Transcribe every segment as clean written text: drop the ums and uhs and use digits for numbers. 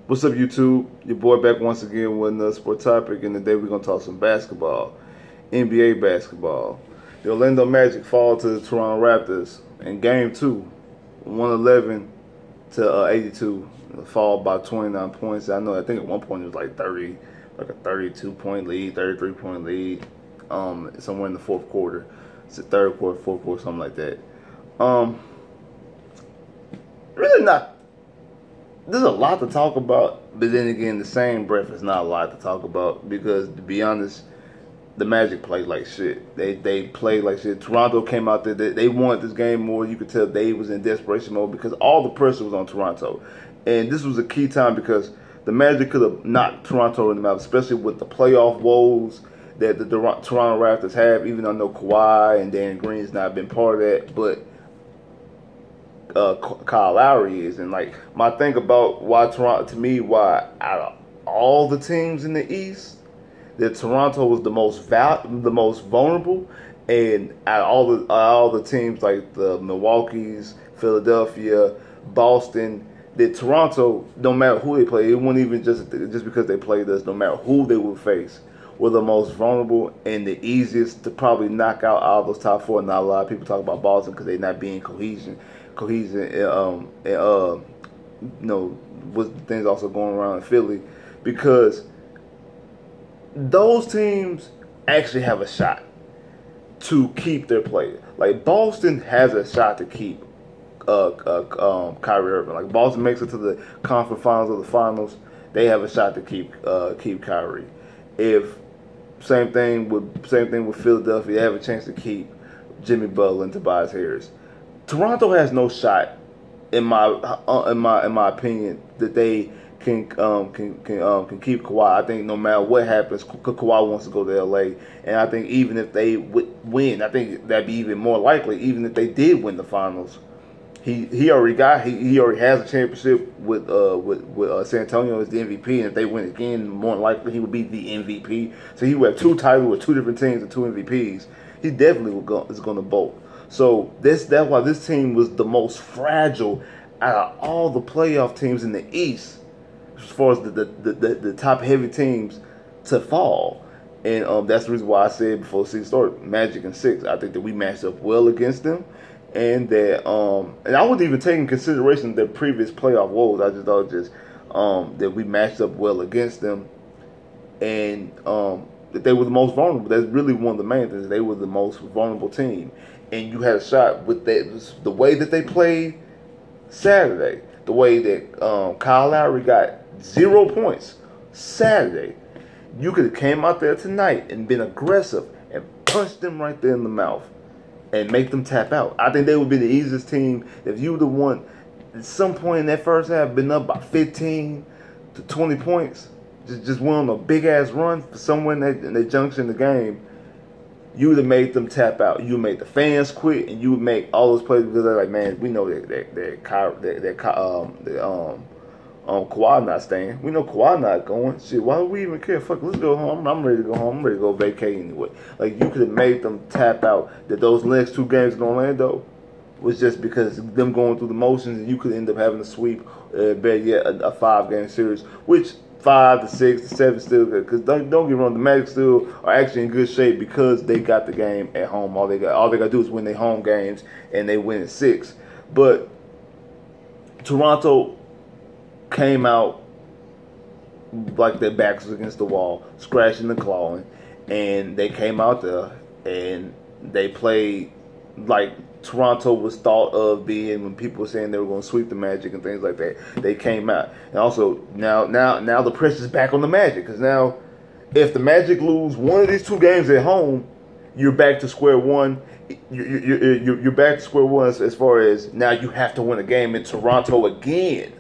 What's up, YouTube? Your boy back once again with another sport topic, and today we're going to talk some basketball, NBA basketball. The Orlando Magic fall to the Toronto Raptors in Game 2, 111 to 82, fall by 29 points. I think at one point it was like a 32-point lead, 33-point lead, somewhere in the fourth quarter. It's the third quarter, fourth quarter, something like that. Really not. There's a lot to talk about, but then again, the same breath is not a lot to talk about because, to be honest, the Magic played like shit. They played like shit. Toronto came out there. They wanted this game more. You could tell they was in desperation mode because all the pressure was on Toronto. And this was a key time because the Magic could have knocked Toronto in the mouth, especially with the playoff woes that the Toronto Raptors have, even though I know Kawhi and Danny Green's not been part of that, but Kyle Lowry is. And like my thing about why Toronto, to me, why out of all the teams in the East, that Toronto was the most vulnerable, and out of all the teams like the Milwaukee's, Philadelphia, Boston, that Toronto, no matter who they play, it wasn't even just because they played us, no matter who they would face, were the most vulnerable and the easiest to probably knock out all those top four. Not a lot of people talk about Boston because they're not being cohesion, with things also going around in Philly, because those teams actually have a shot to keep their players. Like Boston has a shot to keep Kyrie Irving. Like Boston makes it to the conference finals or the finals, they have a shot to keep Kyrie. If same thing with Philadelphia, they have a chance to keep Jimmy Butler and Tobias Harris. Toronto has no shot, in my opinion, that they can keep Kawhi. I think no matter what happens, Kawhi wants to go to LA, and I think even if they win, I think that'd be even more likely. Even if they did win the finals, he already has a championship with San Antonio as the MVP, and if they win again, more than likely he would be the MVP. So he would have two titles with two different teams and two MVPs. He definitely is going to bolt. So that's why this team was the most fragile out of all the playoff teams in the East, as far as the top heavy teams to fall. And that's the reason why I said before the season started, Magic in 6. I think that we matched up well against them, and that and I wasn't even taking consideration their previous playoff woes. I just thought that we matched up well against them, and that they were the most vulnerable. That's really one of the main things. They were the most vulnerable team. And you had a shot with that, the way that they played Saturday, the way that Kyle Lowry got 0 points Saturday. You could have came out there tonight and been aggressive and punched them right there in the mouth and make them tap out. I think they would be the easiest team if you would have won at some point in that first half, been up by 15 to 20 points, just went on a big ass run for somewhere in that junction in the game. You would have made them tap out. You would make the fans quit, and you would make all those players, because they're like, man, we know that Kawhi not staying. We know Kawhi not going. Shit, why do we even care? Fuck, let's go home. I'm ready to go home. I'm ready to go vacate anyway. Like, you could have made them tap out. That those next 2 games in Orlando was just because them going through the motions, and you could end up having a sweep, better yet, a 5-game series, which 5 to 6 to 7 still good, because don't get me wrong, the Magic still are actually in good shape because they got the game at home. All they got to do is win their home games, and they win at 6. But Toronto came out like their backs was against the wall, scratching and clawing, and they came out there and they played like Toronto was thought of being when people were saying they were going to sweep the Magic and things like that. They came out, and also now the pressure's back on the Magic, because now if the Magic lose one of these 2 games at home, you're back to square one. You're back to square one as far as now you have to win a game in Toronto again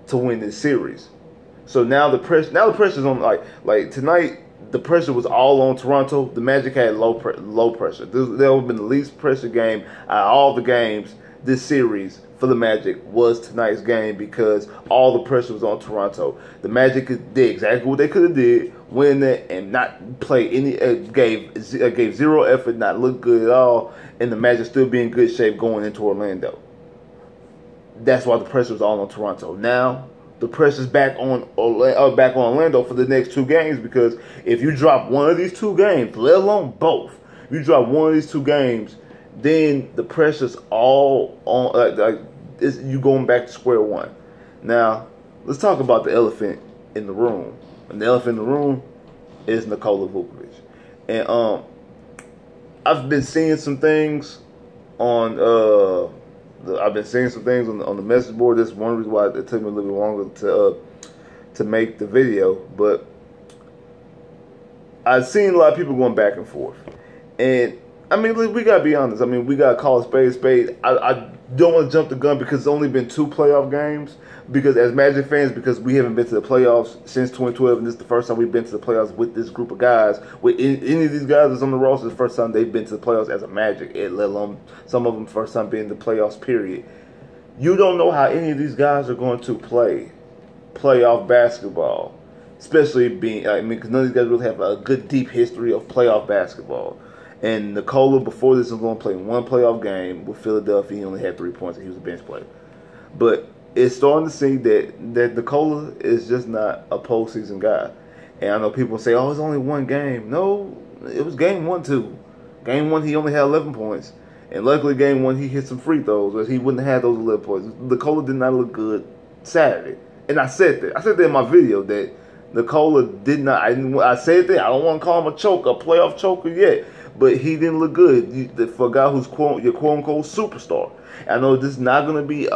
to win this series. So now the pressure's on, like tonight. The pressure was all on Toronto. The Magic had low pressure. There would have been the least pressure game out of all the games this series for the Magic was tonight's game, because all the pressure was on Toronto. The Magic did exactly what they could have did, win it and not play any. Gave 0 effort, not look good at all, and the Magic still be in good shape going into Orlando. That's why the pressure was all on Toronto. Now the pressure's back on Orlando for the next 2 games, because if you drop one of these 2 games, let alone both, if you drop one of these 2 games, then the pressure's all on. You going back to square one. Now, let's talk about the elephant in the room. And the elephant in the room is Nikola Vucevic. And I've been seeing some things on on the message board. That's one reason why it took me a little bit longer to make the video. But I've seen a lot of people going back and forth. And I mean, we gotta be honest. I mean, we gotta call a spade. I don't want to jump the gun because it's only been 2 playoff games. Because as Magic fans, because we haven't been to the playoffs since 2012, and this is the first time we've been to the playoffs with this group of guys. With any of these guys that's on the roster, it's the first time they've been to the playoffs as a Magic, let alone some of them first time being in the playoffs, period. You don't know how any of these guys are going to play playoff basketball. Especially because none of these guys really have a good, deep history of playoff basketball. And Nikola, before this, was going to play 1 playoff game with Philadelphia. He only had 3 points, and he was a bench player. But it's starting to see that Nikola is just not a postseason guy. And I know people say, oh, it's only 1 game. No, it was game 1, too. Game 1, he only had 11 points. And luckily, game 1, he hit some free throws, or he wouldn't have had those 11 points. Nikola did not look good Saturday. And I said that. I said that in my video, that Nikola did not. I said that. I don't want to call him a choker, a playoff choker yet. But he didn't look good for a guy who's your quote unquote superstar. I know this is not going to be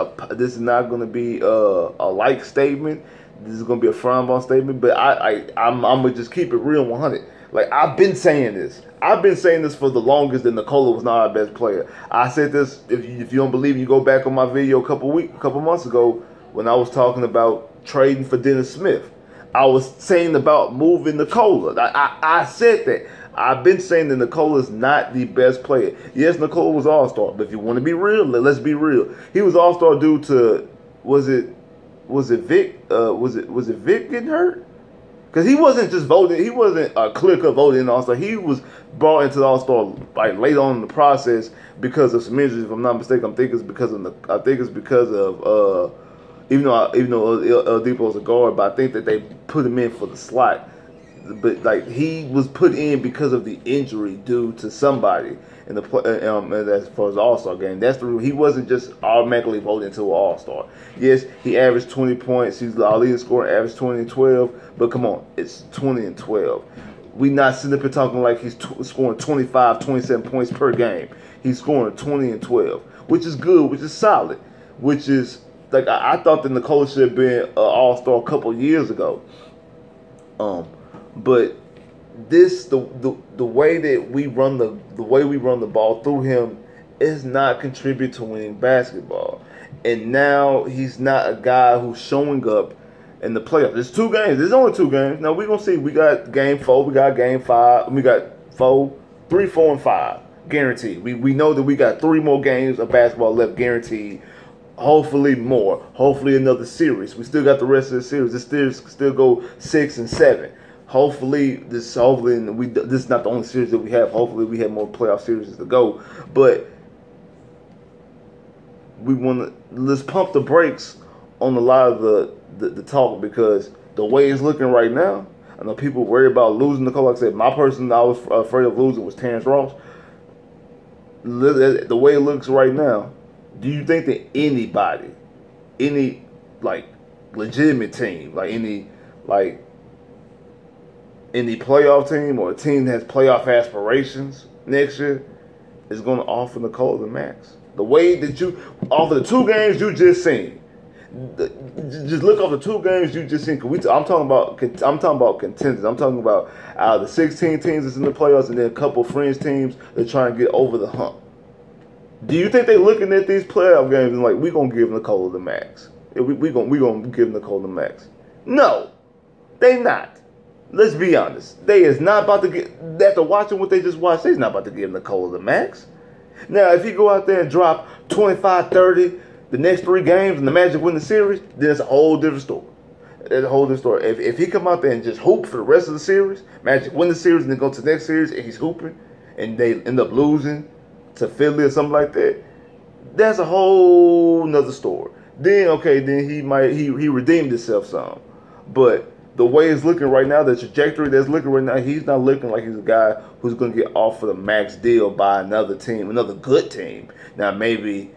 a like statement. This is going to be a frown-on statement. But I'm gonna just keep it real 100. Like, I've been saying this. I've been saying this for the longest that Nikola was not our best player. I said this. If you don't believe me, you go back on my video a couple months ago when I was talking about trading for Dennis Smith. I was saying about moving Nikola. I said that. I've been saying that Nikola is not the best player. Yes, Nikola was All-Star, but if you want to be real, let's be real. He was All-Star due to was it Vic getting hurt? Because he wasn't just voting. He wasn't a clear-cut voting in All-Star. He was brought into the All-Star like late on in the process because of some injuries. If I'm not mistaken, I think it's because of even though Oladipo is a guard, but I think that they put him in for the slot. But like, he was put in because of the injury due to somebody in the as far as the All-Star game. That's the reason. He wasn't just automatically voted into an All-Star. Yes, he averaged 20 points. He's the leading scorer, averaged 20 and 12. But come on, it's 20 and 12. We not sitting up here talking like he's scoring 25, 27 points per game. He's scoring 20 and 12, which is good, which is solid, which is like I thought that Nikola should have been an All-Star a couple years ago. But the way that we run the ball through him is not contribute to winning basketball. And now he's not a guy who's showing up in the playoffs. There's 2 games. There's only 2 games. Now we're gonna see. We got game 4. We got game 5. We got 3, 4, and 5 guaranteed. We know that we got 3 more games of basketball left guaranteed. Hopefully more. Hopefully another series. We still got the rest of the series. This series still go 6 and 7. Hopefully this is not the only series that we have. Hopefully we have more playoff series to go. But let's pump the brakes on a lot of the talk, because the way it's looking right now, I know people worry about losing Nikola. Like I said, my person I was afraid of losing was Terrence Ross. The way it looks right now, do you think that anybody, any like legitimate team, like any playoff team or a team that has playoff aspirations next year is going to offer Nikola the max? The way that you offer the 2 games you just seen, just look off the 2 games you just seen. I'm talking about contenders. I'm talking about out of the 16 teams that's in the playoffs, and then a couple fringe teams that trying to get over the hump. Do you think they're looking at these playoff games and like, we're gonna give Nikola the max? We're gonna give Nikola the max? No, they not. Let's be honest. They is not about to get, after watching what they just watched, they's not about to give Nikola the max. Now, if he go out there and drop 25, 30 the next 3 games and the Magic win the series, then it's a whole different story. It's a whole different story. If he come out there and just hoop for the rest of the series, Magic win the series and then go to the next series and he's hooping and they end up losing to Philly or something like that, that's a whole nother story. then he redeemed himself some. But the way it's looking right now, the trajectory that's looking right now, he's not looking like he's a guy who's going to get offered a max deal by another team, another good team. Now maybe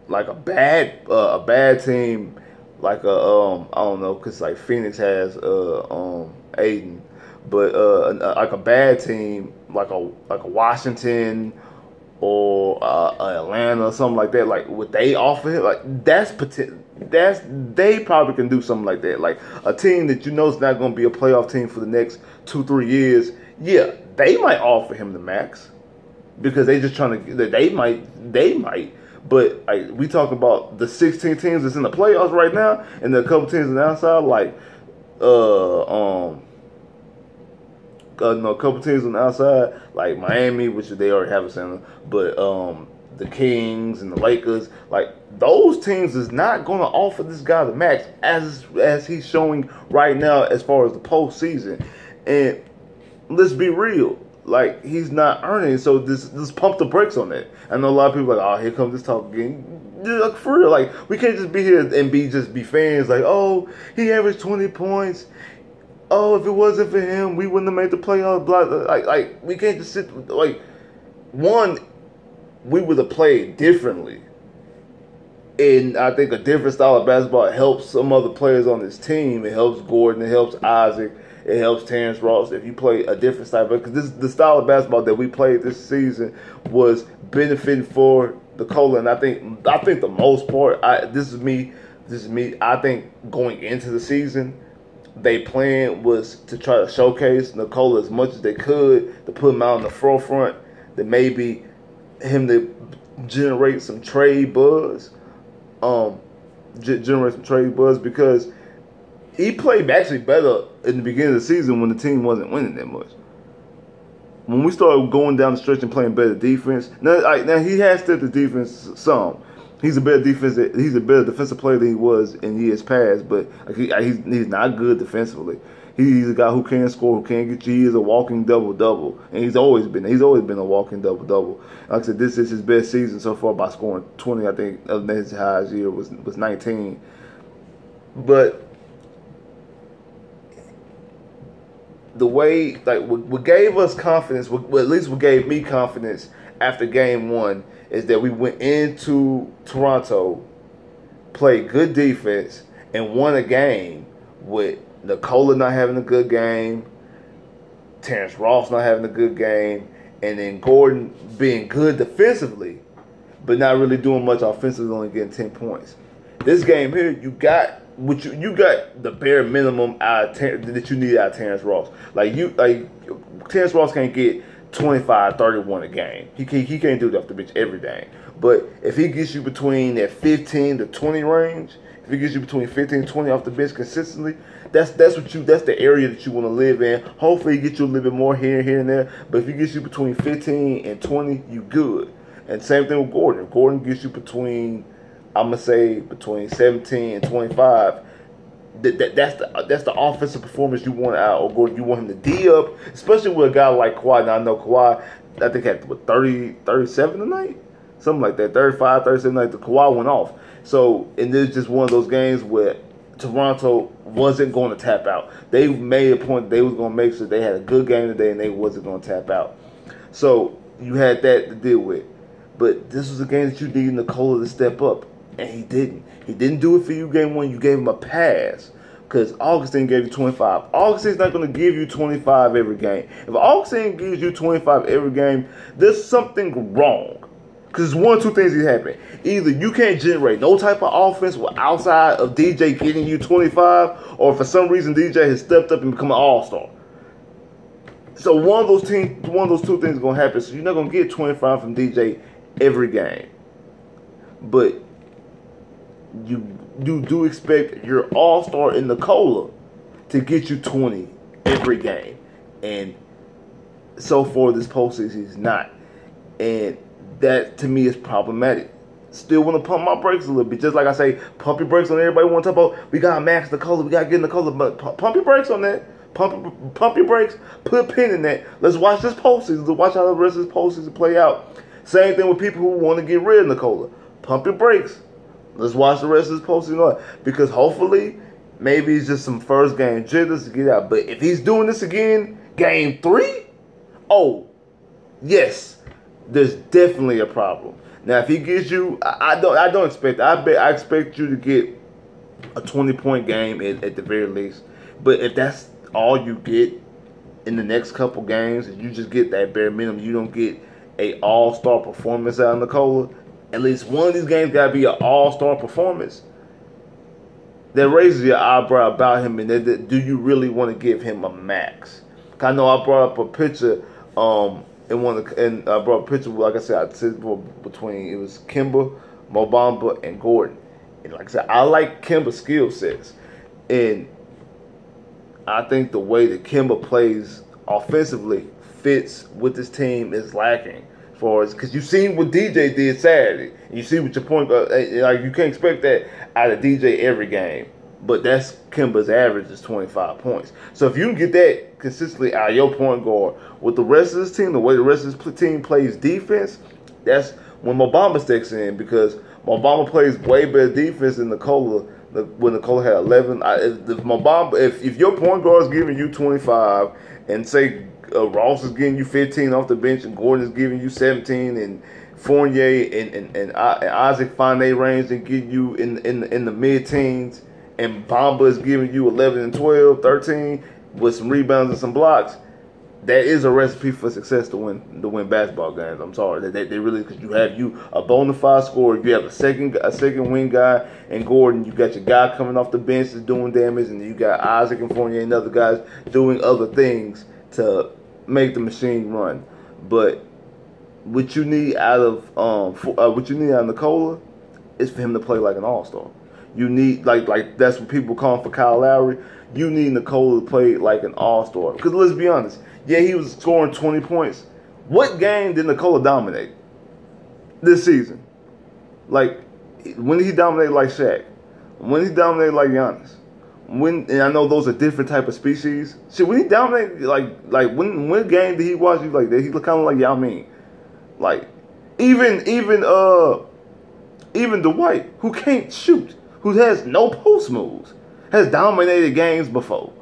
like a bad team, like I don't know, cause like Phoenix has Aiden, but like a bad team, like a Washington or Atlanta or something like that. Like would they offer it? Like they probably can do something like that. Like a team that you know is not going to be a playoff team for the next 2-3 years. Yeah, they might offer him the max because they just trying to. They might. But we talk about the 16 teams that's in the playoffs right now, and a couple teams on the outside, like a couple teams on the outside, like Miami, which they already have a center, but the Kings and the Lakers, like those teams is not going to offer this guy the max as he's showing right now as far as the postseason. And let's be real. Like, he's not earning, so this pump the brakes on that. I know a lot of people are like, oh, here comes this talk again. Like, for real, like, we can't just be here and be fans like, oh, he averaged 20 points. Oh, if it wasn't for him, we wouldn't have made the playoffs. Blah, blah. Like, we can't just sit, like, one, we would have played differently. And I think a different style of basketball helps some other players on this team. It helps Gordon, it helps Isaac. It helps Terrence Ross if you play a different style. Because the style of basketball that we played this season was benefiting for the Cola. And I think the most part, this is me. I think going into the season, their plan was to try to showcase Nikola as much as they could, to put him out in the forefront, to maybe him to generate some trade buzz. Because he played actually better in the beginning of the season when the team wasn't winning that much. When we started going down the stretch and playing better defense, now he has stepped the defense some. He's a better defensive player than he was in years past, but he's not good defensively. He's a guy who can score, who can get you. He is a walking double-double, and he's always been a walking double-double. Like I said, this is his best season so far by scoring 20. I think his highest year was 19. But the way, like, what gave us confidence, at least what gave me confidence after game one, is that we went into Toronto, played good defense, and won a game with Nikola not having a good game, Terrence Ross not having a good game, and then Gordon being good defensively, but not really doing much offensively, only getting 10 points. This game here, you got the bare minimum that you need out of Terrence Ross. Terrence Ross can't get 25, 31 a game. He can't do that off the bench every game. But if he gets you between that 15 to 20 range, if he gets you between 15 and 20 off the bench consistently, that's the area that you want to live in. Hopefully, he gets you a little bit more here and there. But if he gets you between 15 and 20, you good. And same thing with Gordon. If Gordon gets you between 17 and 25. That's the offensive performance you want out of Gordon. You want him to D up, especially with a guy like Kawhi. Now I know Kawhi, I think had 37 tonight, something like that, 35, 37 tonight. The Kawhi went off. So, and this is just one of those games where Toronto wasn't going to tap out. They made a point they was going to make sure they had a good game today and they wasn't going to tap out. So you had that to deal with. But this was a game that you needed Nikola to step up. And he didn't. He didn't do it for you game one. You gave him a pass because Augustine gave you 25. Augustine's not going to give you 25 every game. If Augustine gives you 25 every game, there's something wrong. Because one or two things that happen. Either you can't generate no type of offense outside of DJ getting you 25, or for some reason DJ has stepped up and become an all-star. So one of those two things is going to happen. So you're not going to get 25 from DJ every game. But you do expect your all-star in Nikola to get you 20 every game. And so far this postseason he's not. And that to me is problematic. Still want to pump my brakes a little bit. Just like I say, pump your brakes on everybody want to talk about, we got to max Nikola, we got to get Nikola. But pump your brakes on that. Pump your brakes. Put a pin in that. Let's watch this postseason. Let's watch how the rest of this postseason play out. Same thing with people who want to get rid of Nikola. pump your brakes. Let's watch the rest of this postseason because hopefully, maybe it's just some first game jitters to get out. But if he's doing this again, game 3, oh, yes, there's definitely a problem. Now, if he gives you, I don't expect. I expect you to get a 20-point game at the very least. But if that's all you get in the next couple games, and you just get that bare minimum, you don't get a all-star performance out of Nikola. At least one of these games got to be an all-star performance. That raises your eyebrow about him, and do you really want to give him a max? I know I brought up a picture, and I brought a picture, like I said, between it was Kemba, Mo Bamba, and Gordon. And like I said, I like Kemba's skill sets, and I think the way that Kemba plays offensively fits with this team is lacking. Because you seen what DJ did Saturday, and you see what your point guard, like you can't expect that out of DJ every game, but that's Kemba's average is 25 points. So if you can get that consistently out of your point guard with the rest of this team, the way the rest of this team plays defense, that's when Mo Bamba steps in, because Mo Bamba plays way better defense than Nikola. When Nikola had 11, if your point guard is giving you 25, and say Ross is giving you 15 off the bench, and Gordon is giving you 17, and Fournier and Isaac find their range and get you in the mid-teens, and Bamba is giving you 11 and 12, 13 with some rebounds and some blocks, that is a recipe for success to win basketball games. I'm sorry, they really, because you have a bona fide scorer, you have a second wing guy, and Gordon, you got your guy coming off the bench that's doing damage, and you got Isaac and Fournier and other guys doing other things to make the machine run. But what you need out of Nikola is for him to play like an all-star. You need like that's what people call him for Kyle Lowry. You need Nikola to play like an all-star. Because let's be honest, yeah, he was scoring 20 points. What game did Nikola dominate this season? Like, when did he dominate like Shaq? When did he dominate like Giannis? And I know those are different type of species. Shit, when he dominated, like when game did he watch you like that? He looked kind of like Yao Ming. Like, even Dwight, who can't shoot, who has no post moves, has dominated games before.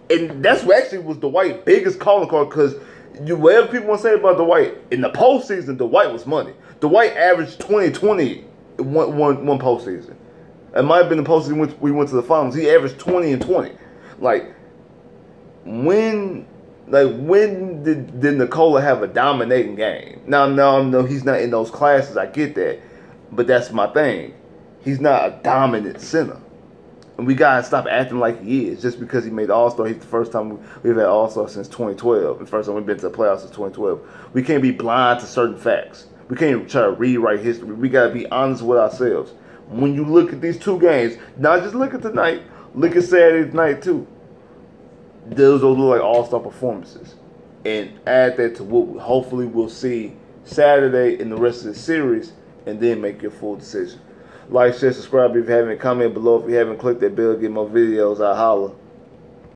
And that's what actually was Dwight's biggest calling card, because whatever people want to say about Dwight, in the postseason, Dwight was money. Dwight averaged 20-20 one postseason. It might have been the postseason we went to the finals. He averaged 20 and 20. Like, when did Nikola have a dominating game? Now, no, he's not in those classes. I get that. But that's my thing. He's not a dominant center. And we got to stop acting like he is just because he made the All-Star. He's the first time we've had All-Star since 2012. The first time we've been to the playoffs since 2012. We can't be blind to certain facts. We can't try to rewrite history. We got to be honest with ourselves. When you look at these two games, not just look at tonight, look at Saturday night too. Those look like all-star performances. And add that to what hopefully we'll see Saturday in the rest of the series, and then make your full decision. Like, share, subscribe if you haven't. Comment below if you haven't. Click that bell, get more videos. I holla.